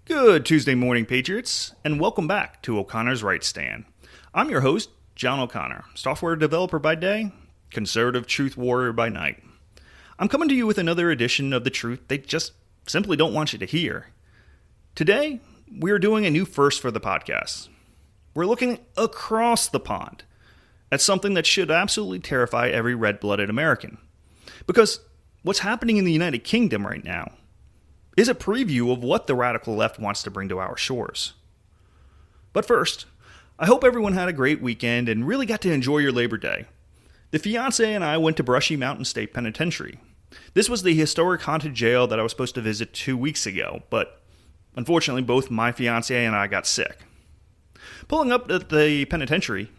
Good Tuesday morning, Patriots, and welcome back to O'Connor's Right Stand. I'm your host, John O'Connor, software developer by day, conservative truth warrior by night. I'm coming to you with another edition of the truth they just simply don't want you to hear. Today, we are doing a new first for the podcast. We're looking across the pond at something that should absolutely terrify every red-blooded American. Because what's happening in the United Kingdom right now is a preview of what the radical left wants to bring to our shores. But first, I hope everyone had a great weekend and really got to enjoy your Labor Day. The fiancé and I went to Brushy Mountain State Penitentiary. This was the historic haunted jail that I was supposed to visit 2 weeks ago, but unfortunately both my fiancé and I got sick. Pulling up at the penitentiary,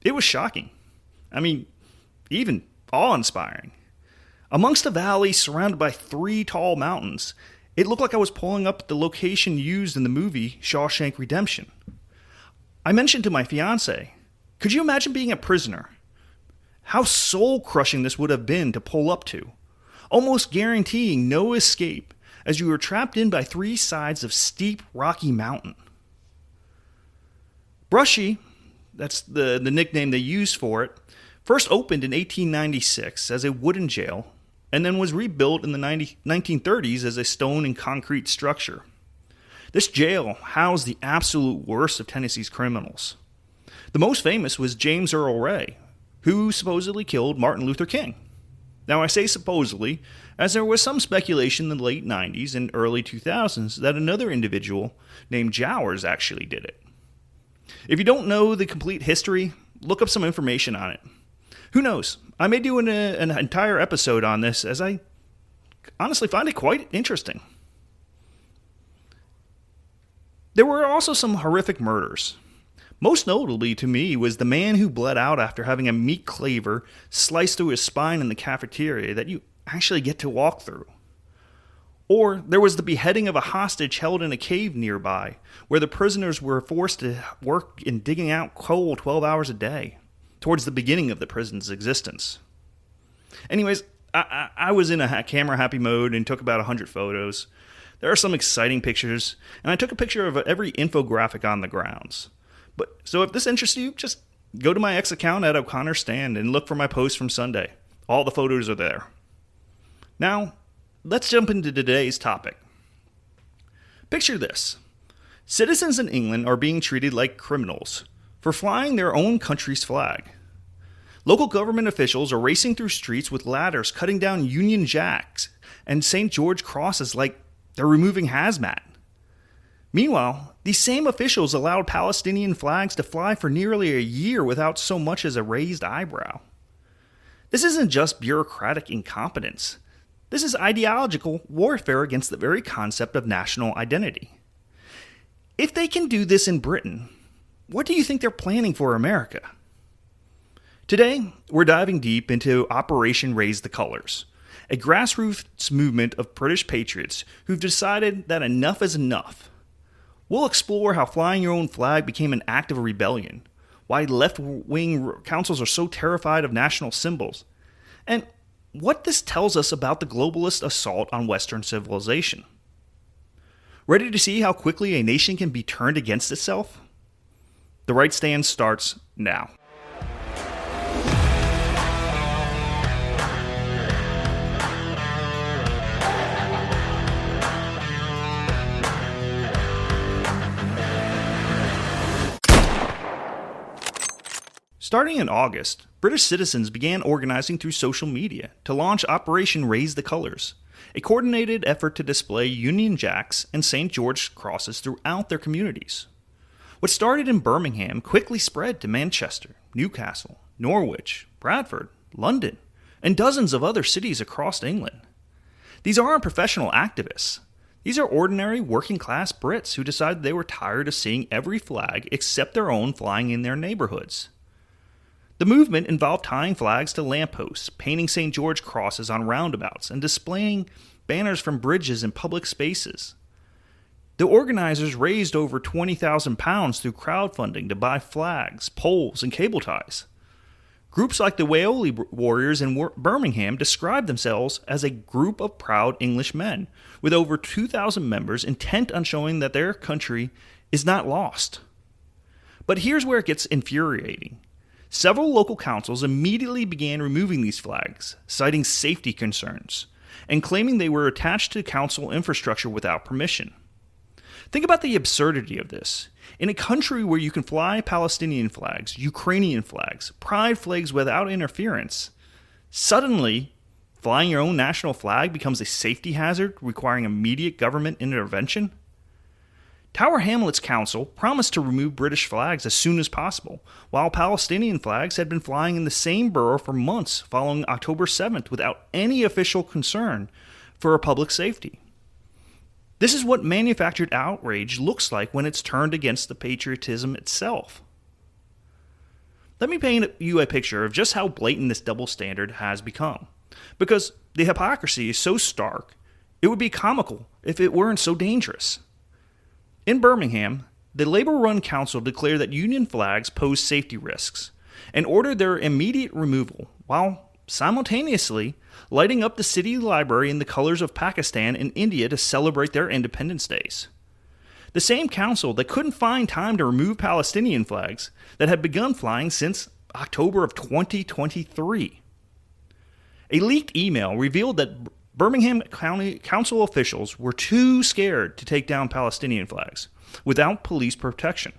it was shocking. Even awe-inspiring. Amongst a valley surrounded by 3 tall mountains, it looked like I was pulling up at the location used in the movie Shawshank Redemption. I mentioned to my fiancé, could you imagine being a prisoner? How soul-crushing this would have been to pull up to, almost guaranteeing no escape as you were trapped in by 3 sides of steep, rocky mountain. Brushy, that's the nickname they used for it, first opened in 1896 as a wooden jail, and then was rebuilt in the 1930s as a stone and concrete structure. This jail housed the absolute worst of Tennessee's criminals. The most famous was James Earl Ray, who supposedly killed Martin Luther King. Now I say supposedly, as there was some speculation in the late 90s and early 2000s that another individual named Jowers actually did it. If you don't know the complete history, look up some information on it. Who knows? I may do an entire episode on this, as I honestly find it quite interesting. There were also some horrific murders. Most notably to me was the man who bled out after having a meat cleaver sliced through his spine in the cafeteria that you actually get to walk through. Or there was the beheading of a hostage held in a cave nearby, where the prisoners were forced to work in digging out coal 12 hours a day, towards the beginning of the prison's existence. Anyways, I was in a camera-happy mode and took about 100 photos. There are some exciting pictures, and I took a picture of every infographic on the grounds. So if this interests you, just go to my X account at O'Connor Stand and look for my post from Sunday. All the photos are there. Now, let's jump into today's topic. Picture this. Citizens in England are being treated like criminals for flying their own country's flag. Local government officials are racing through streets with ladders cutting down Union Jacks and St. George crosses like they're removing hazmat. Meanwhile, these same officials allowed Palestinian flags to fly for nearly a year without so much as a raised eyebrow. This isn't just bureaucratic incompetence. This is ideological warfare against the very concept of national identity. If they can do this in Britain, what do you think they're planning for America? Today, we're diving deep into Operation Raise the Colors, a grassroots movement of British patriots who've decided that enough is enough. We'll explore how flying your own flag became an act of rebellion, why left-wing councils are so terrified of national symbols, and what this tells us about the globalist assault on Western civilization. Ready to see how quickly a nation can be turned against itself? The Right Stand starts now. Starting in August, British citizens began organizing through social media to launch Operation Raise the Colors, a coordinated effort to display Union Jacks and St. George crosses throughout their communities. What started in Birmingham quickly spread to Manchester, Newcastle, Norwich, Bradford, London, and dozens of other cities across England. These aren't professional activists. These are ordinary working-class Brits who decided they were tired of seeing every flag except their own flying in their neighborhoods. The movement involved tying flags to lampposts, painting St. George crosses on roundabouts, and displaying banners from bridges and public spaces. The organizers raised over £20,000 through crowdfunding to buy flags, poles, and cable ties. Groups like the Waioli Warriors in Birmingham describe themselves as a group of proud English men, with over 2,000 members intent on showing that their country is not lost. But here's where it gets infuriating. Several local councils immediately began removing these flags, citing safety concerns, and claiming they were attached to council infrastructure without permission. Think about the absurdity of this. In a country where you can fly Palestinian flags, Ukrainian flags, pride flags without interference, suddenly flying your own national flag becomes a safety hazard requiring immediate government intervention? Tower Hamlets Council promised to remove British flags as soon as possible, while Palestinian flags had been flying in the same borough for months following October 7th without any official concern for public safety. This is what manufactured outrage looks like when it's turned against the patriotism itself. Let me paint you a picture of just how blatant this double standard has become. Because the hypocrisy is so stark, it would be comical if it weren't so dangerous. In Birmingham, the Labour-run council declared that Union flags pose safety risks and ordered their immediate removal, while simultaneously lighting up the city library in the colors of Pakistan and India to celebrate their independence days. The same council that couldn't find time to remove Palestinian flags that had begun flying since October of 2023. A leaked email revealed that Birmingham County Council officials were too scared to take down Palestinian flags without police protection,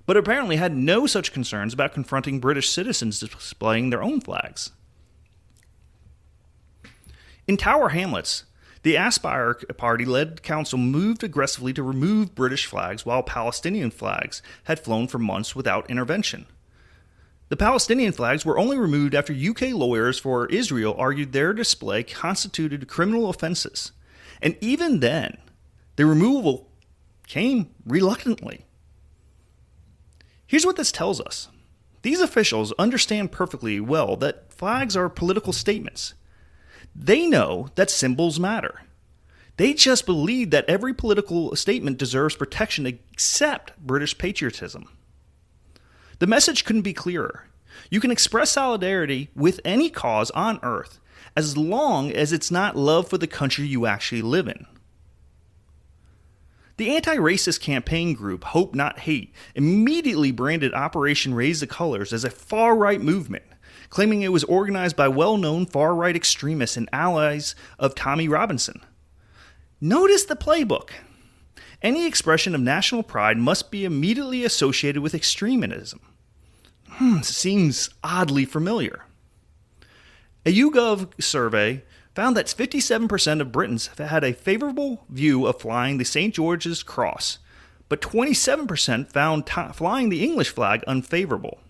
but apparently had no such concerns about confronting British citizens displaying their own flags. In Tower Hamlets, the Aspire Party-led council moved aggressively to remove British flags while Palestinian flags had flown for months without intervention. The Palestinian flags were only removed after UK lawyers for Israel argued their display constituted criminal offenses. And even then, the removal came reluctantly. Here's what this tells us. These officials understand perfectly well that flags are political statements. They know that symbols matter. They just believe that every political statement deserves protection except British patriotism. The message couldn't be clearer. You can express solidarity with any cause on earth as long as it's not love for the country you actually live in. The anti-racist campaign group Hope Not Hate immediately branded Operation Raise the Colors as a far-right movement, claiming it was organized by well-known far-right extremists and allies of Tommy Robinson. Notice the playbook. Any expression of national pride must be immediately associated with extremism. Seems oddly familiar. A YouGov survey found that 57% of Britons had a favorable view of flying the St. George's Cross, but 27% found flying the English flag unfavorable.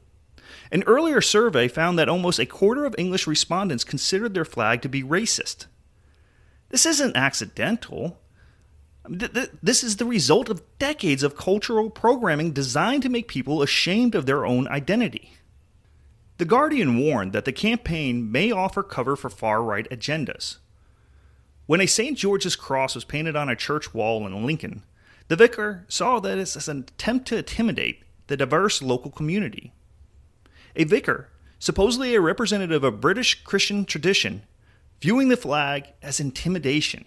An earlier survey found that almost a quarter of English respondents considered their flag to be racist. This isn't accidental. This is the result of decades of cultural programming designed to make people ashamed of their own identity. The Guardian warned that the campaign may offer cover for far-right agendas. When a St. George's Cross was painted on a church wall in Lincoln, the vicar saw that as an attempt to intimidate the diverse local community. A vicar, supposedly a representative of British Christian tradition, viewing the flag as intimidation.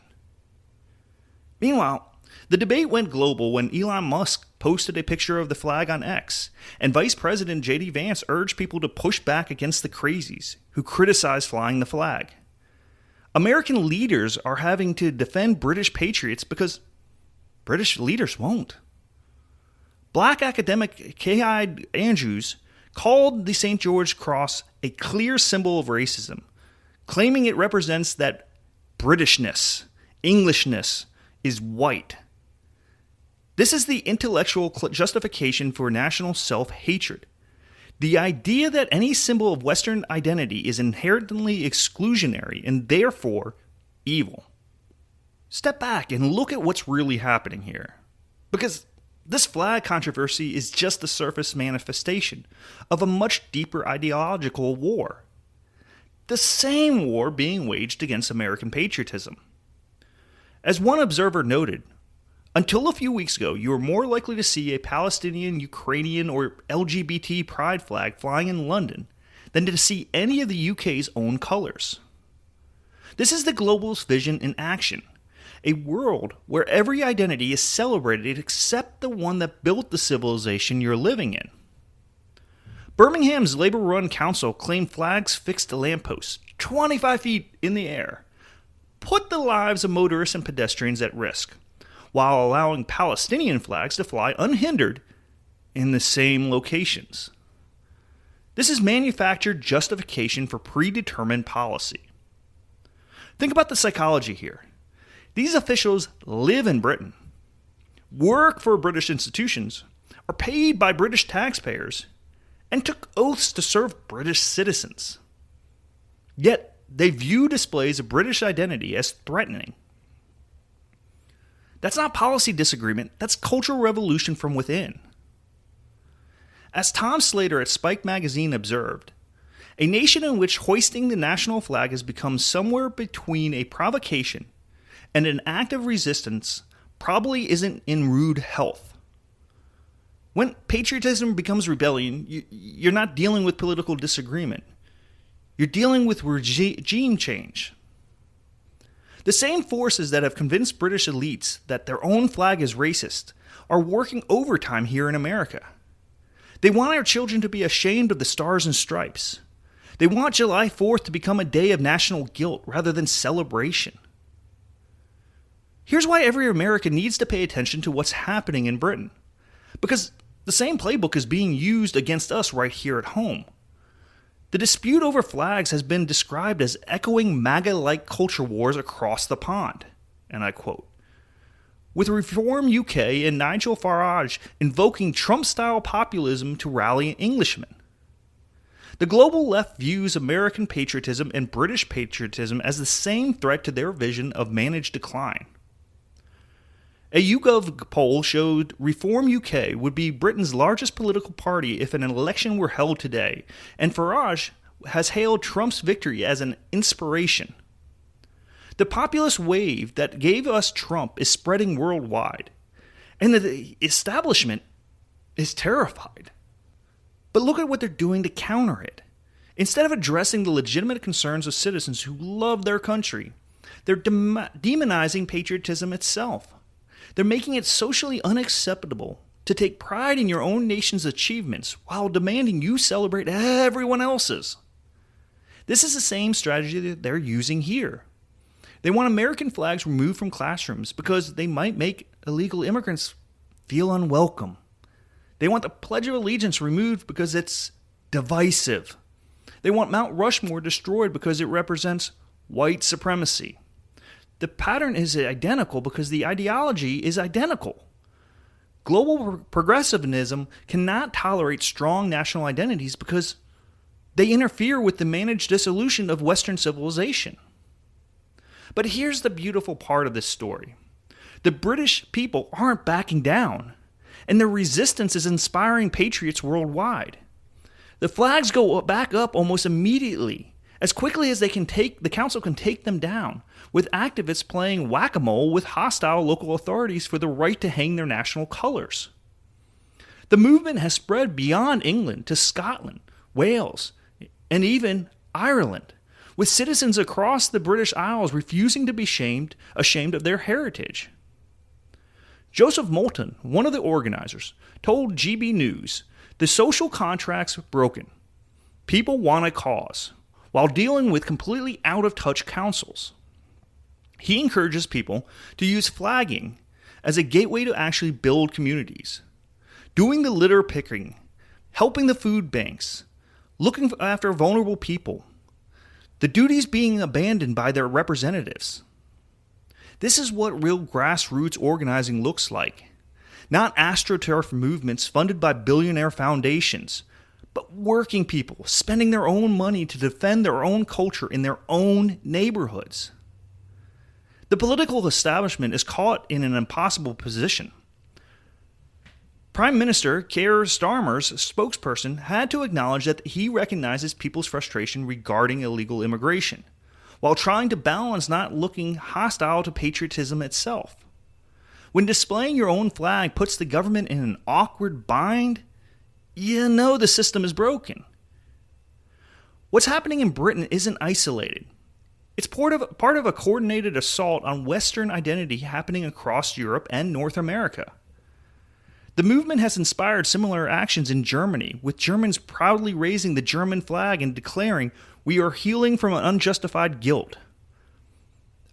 Meanwhile, the debate went global when Elon Musk posted a picture of the flag on X, and Vice President J.D. Vance urged people to push back against the crazies who criticize flying the flag. American leaders are having to defend British patriots because British leaders won't. Black academic K.I. Andrews called the St. George Cross a clear symbol of racism, claiming it represents that Britishness, Englishness, is white. This is the intellectual justification for national self-hatred. The idea that any symbol of Western identity is inherently exclusionary and therefore evil. Step back and look at what's really happening here. Because this flag controversy is just the surface manifestation of a much deeper ideological war. The same war being waged against American patriotism. As one observer noted, until a few weeks ago, you were more likely to see a Palestinian, Ukrainian, or LGBT pride flag flying in London than to see any of the UK's own colours. This is the globalist vision in action, a world where every identity is celebrated except the one that built the civilization you're living in. Birmingham's Labour-run council claimed flags fixed to lampposts 25 feet in the air put the lives of motorists and pedestrians at risk, while allowing Palestinian flags to fly unhindered in the same locations. This is manufactured justification for predetermined policy. Think about the psychology here. These officials live in Britain, work for British institutions, are paid by British taxpayers, and took oaths to serve British citizens. Yet, they view displays of British identity as threatening. That's not policy disagreement, that's cultural revolution from within. As Tom Slater at Spike magazine observed, a nation in which hoisting the national flag has become somewhere between a provocation and an act of resistance probably isn't in rude health. When patriotism becomes rebellion, you're not dealing with political disagreement. You're dealing with regime change. The same forces that have convinced British elites that their own flag is racist are working overtime here in America. They want our children to be ashamed of the stars and stripes. They want July 4th to become a day of national guilt rather than celebration. Here's why every American needs to pay attention to what's happening in Britain. Because the same playbook is being used against us right here at home. The dispute over flags has been described as echoing MAGA-like culture wars across the pond, and I quote, with Reform UK and Nigel Farage invoking Trump-style populism to rally Englishmen. The global left views American patriotism and British patriotism as the same threat to their vision of managed decline. A YouGov poll showed Reform UK would be Britain's largest political party if an election were held today, and Farage has hailed Trump's victory as an inspiration. The populist wave that gave us Trump is spreading worldwide, and the establishment is terrified. But look at what they're doing to counter it. Instead of addressing the legitimate concerns of citizens who love their country, they're demonizing patriotism itself. They're making it socially unacceptable to take pride in your own nation's achievements while demanding you celebrate everyone else's. This is the same strategy that they're using here. They want American flags removed from classrooms because they might make illegal immigrants feel unwelcome. They want the Pledge of Allegiance removed because it's divisive. They want Mount Rushmore destroyed because it represents white supremacy. The pattern is identical because the ideology is identical. Global progressivism cannot tolerate strong national identities because they interfere with the managed dissolution of Western civilization. But here's the beautiful part of this story. The British people aren't backing down, and their resistance is inspiring patriots worldwide. The flags go back up almost immediately, as quickly as the council can take them down, with activists playing whack-a-mole with hostile local authorities for the right to hang their national colors. The movement has spread beyond England to Scotland, Wales, and even Ireland, with citizens across the British Isles refusing to be ashamed of their heritage. Joseph Moulton, one of the organizers, told GB News, "The social contract's broken. People want a cause, while dealing with completely out-of-touch councils." He encourages people to use flagging as a gateway to actually build communities. Doing the litter picking, helping the food banks, looking after vulnerable people. The duties being abandoned by their representatives. This is what real grassroots organizing looks like. Not astroturf movements funded by billionaire foundations, but working people spending their own money to defend their own culture in their own neighborhoods. The political establishment is caught in an impossible position. Prime Minister Keir Starmer's spokesperson had to acknowledge that he recognizes people's frustration regarding illegal immigration, while trying to balance not looking hostile to patriotism itself. When displaying your own flag puts the government in an awkward bind, you know the system is broken. What's happening in Britain isn't isolated. It's part of a coordinated assault on Western identity happening across Europe and North America. The movement has inspired similar actions in Germany, with Germans proudly raising the German flag and declaring, "We are healing from an unjustified guilt."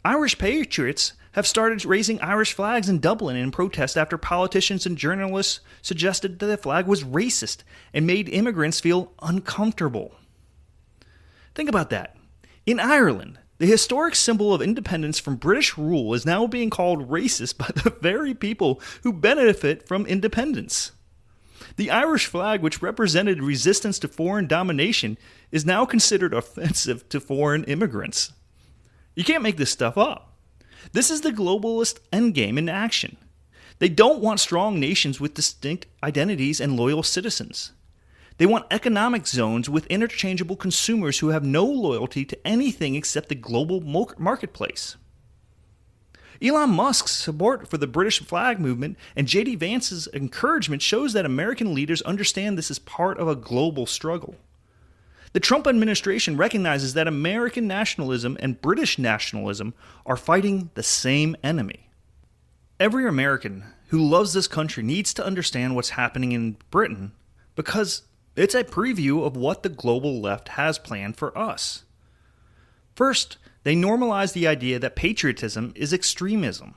Irish patriots have started raising Irish flags in Dublin in protest after politicians and journalists suggested that the flag was racist and made immigrants feel uncomfortable. Think about that. In Ireland, the historic symbol of independence from British rule is now being called racist by the very people who benefit from independence. The Irish flag, which represented resistance to foreign domination, is now considered offensive to foreign immigrants. You can't make this stuff up. This is the globalist endgame in action. They don't want strong nations with distinct identities and loyal citizens. They want economic zones with interchangeable consumers who have no loyalty to anything except the global marketplace. Elon Musk's support for the British flag movement and J.D. Vance's encouragement shows that American leaders understand this is part of a global struggle. The Trump administration recognizes that American nationalism and British nationalism are fighting the same enemy. Every American who loves this country needs to understand what's happening in Britain because it's a preview of what the global left has planned for us. First, they normalize the idea that patriotism is extremism.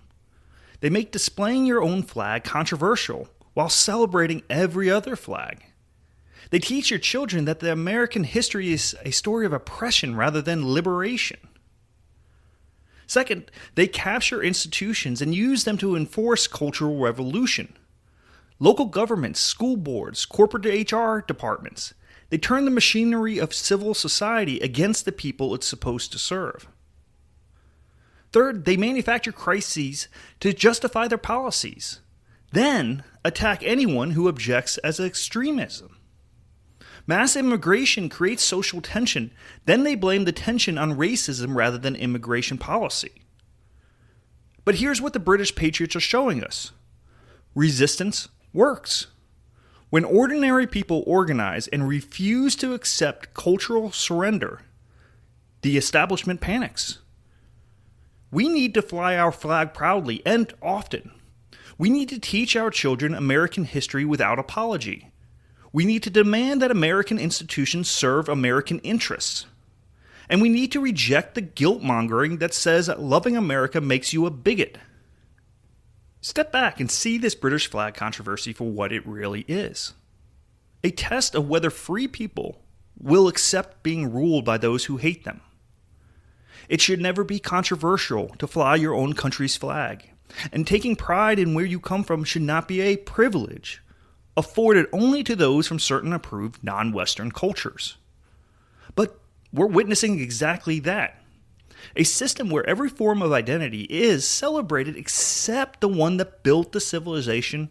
They make displaying your own flag controversial while celebrating every other flag. They teach your children that the American history is a story of oppression rather than liberation. Second, they capture institutions and use them to enforce cultural revolution. Local governments, school boards, corporate HR departments, they turn the machinery of civil society against the people it's supposed to serve. Third, they manufacture crises to justify their policies, then attack anyone who objects as extremism. Mass immigration creates social tension, then they blame the tension on racism rather than immigration policy. But here's what the British patriots are showing us. Resistance works. When ordinary people organize and refuse to accept cultural surrender, the establishment panics. We need to fly our flag proudly and often. We need to teach our children American history without apology. We need to demand that American institutions serve American interests. And we need to reject the guilt-mongering that says that loving America makes you a bigot. Step back and see this British flag controversy for what it really is. A test of whether free people will accept being ruled by those who hate them. It should never be controversial to fly your own country's flag, and taking pride in where you come from should not be a privilege, afforded only to those from certain approved non-Western cultures. But we're witnessing exactly that. A system where every form of identity is celebrated except the one that built the civilization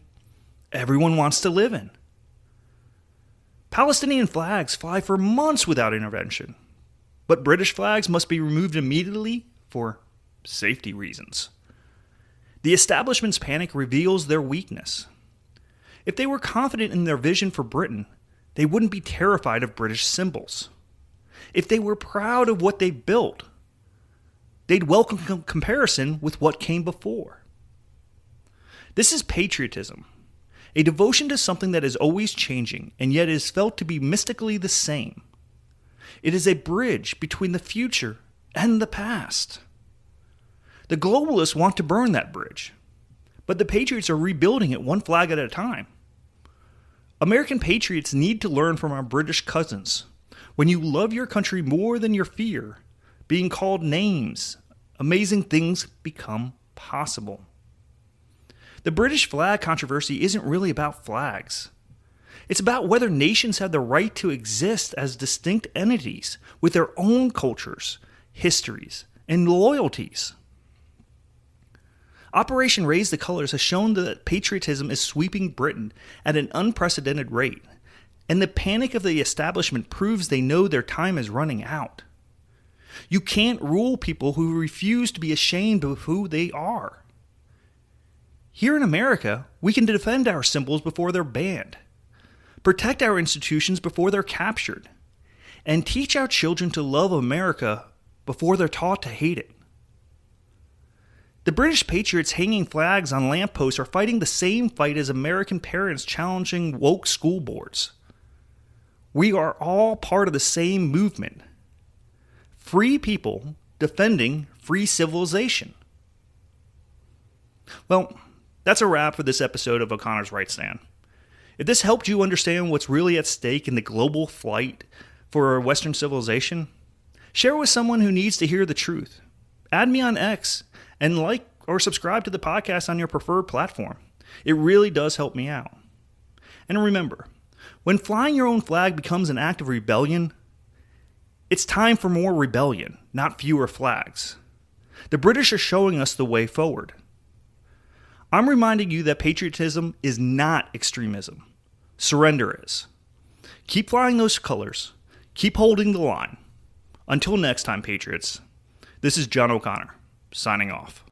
everyone wants to live in. Palestinian flags fly for months without intervention, but British flags must be removed immediately for safety reasons. The establishment's panic reveals their weakness. If they were confident in their vision for Britain, they wouldn't be terrified of British symbols. If they were proud of what they built, they'd welcome comparison with what came before. This is patriotism, a devotion to something that is always changing and yet is felt to be mystically the same. It is a bridge between the future and the past. The globalists want to burn that bridge, but the patriots are rebuilding it one flag at a time. American patriots need to learn from our British cousins. When you love your country more than your fear, being called names, amazing things become possible. The British flag controversy isn't really about flags. It's about whether nations have the right to exist as distinct entities with their own cultures, histories, and loyalties. Operation Raise the Colors has shown that patriotism is sweeping Britain at an unprecedented rate, and the panic of the establishment proves they know their time is running out. You can't rule people who refuse to be ashamed of who they are. Here in America, we can defend our symbols before they're banned, protect our institutions before they're captured, and teach our children to love America before they're taught to hate it. The British patriots hanging flags on lampposts are fighting the same fight as American parents challenging woke school boards. We are all part of the same movement. Free people defending free civilization. Well, that's a wrap for this episode of O'Connor's Right Stand. If this helped you understand what's really at stake in the global fight for Western civilization, share it with someone who needs to hear the truth. Add me on X and like or subscribe to the podcast on your preferred platform. It really does help me out. And remember, when flying your own flag becomes an act of rebellion, it's time for more rebellion, not fewer flags. The British are showing us the way forward. I'm reminding you that patriotism is not extremism. Surrender is. Keep flying those colors. Keep holding the line. Until next time, Patriots, this is John O'Connor, signing off.